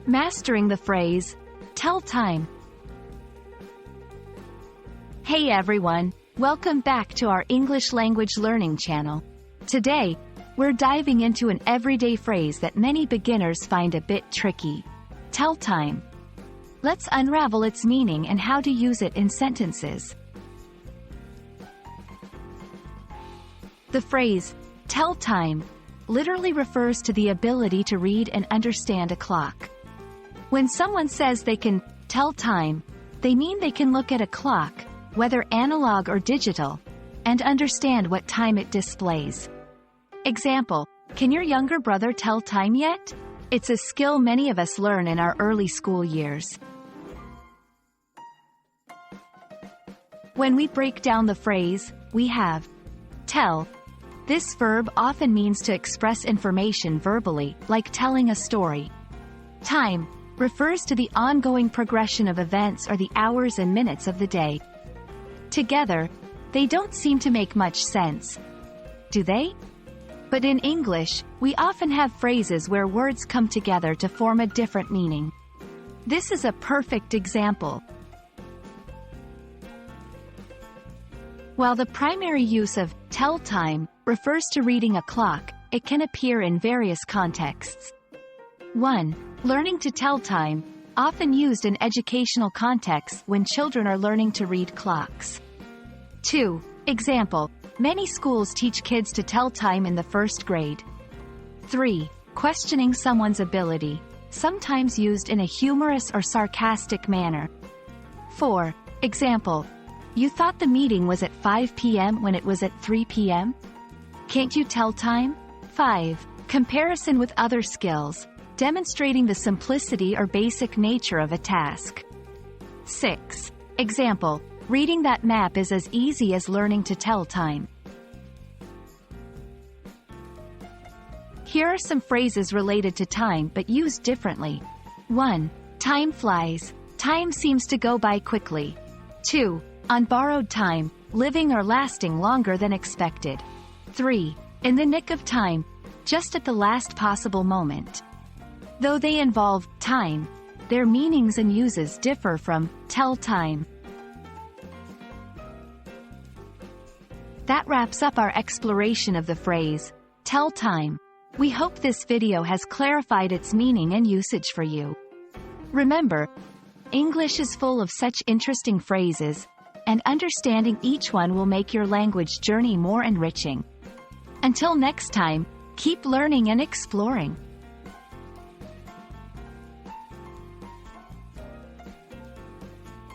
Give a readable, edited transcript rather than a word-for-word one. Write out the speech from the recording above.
Mastering the phrase, tell time. Hey everyone, welcome back to our English language learning channel. Today, we're diving into an everyday phrase that many beginners find a bit tricky. Tell time. Let's unravel its meaning and how to use it in sentences. The phrase, tell time, literally refers to the ability to read and understand a clock. When someone says they can tell time, they mean they can look at a clock, whether analog or digital, and understand what time it displays. Example, can your younger brother tell time yet? It's a skill many of us learn in our early school years. When we break down the phrase, we have tell. This verb often means to express information verbally, like telling a story. Time refers to the ongoing progression of events or the hours and minutes of the day. Together, they don't seem to make much sense, do they? But in English, we often have phrases where words come together to form a different meaning. This is a perfect example. While the primary use of tell time refers to reading a clock, it can appear in various contexts. 1. Learning to tell time, often used in educational contexts when children are learning to read clocks. 2. Example, many schools teach kids to tell time in the first grade. 3. Questioning someone's ability, sometimes used in a humorous or sarcastic manner. 4. Example, you thought the meeting was at 5 p.m. when it was at 3 p.m.? Can't you tell time? 5. Comparison with other skills, demonstrating the simplicity or basic nature of a task. 6. Example, reading that map is as easy as learning to tell time. Here are some phrases related to time but used differently. 1. Time flies. Time seems to go by quickly. 2. On borrowed time, living or lasting longer than expected. 3. In the nick of time, just at the last possible moment. Though they involve time, their meanings and uses differ from tell time. That wraps up our exploration of the phrase, tell time. We hope this video has clarified its meaning and usage for you. Remember, English is full of such interesting phrases, and understanding each one will make your language journey more enriching. Until next time, keep learning and exploring.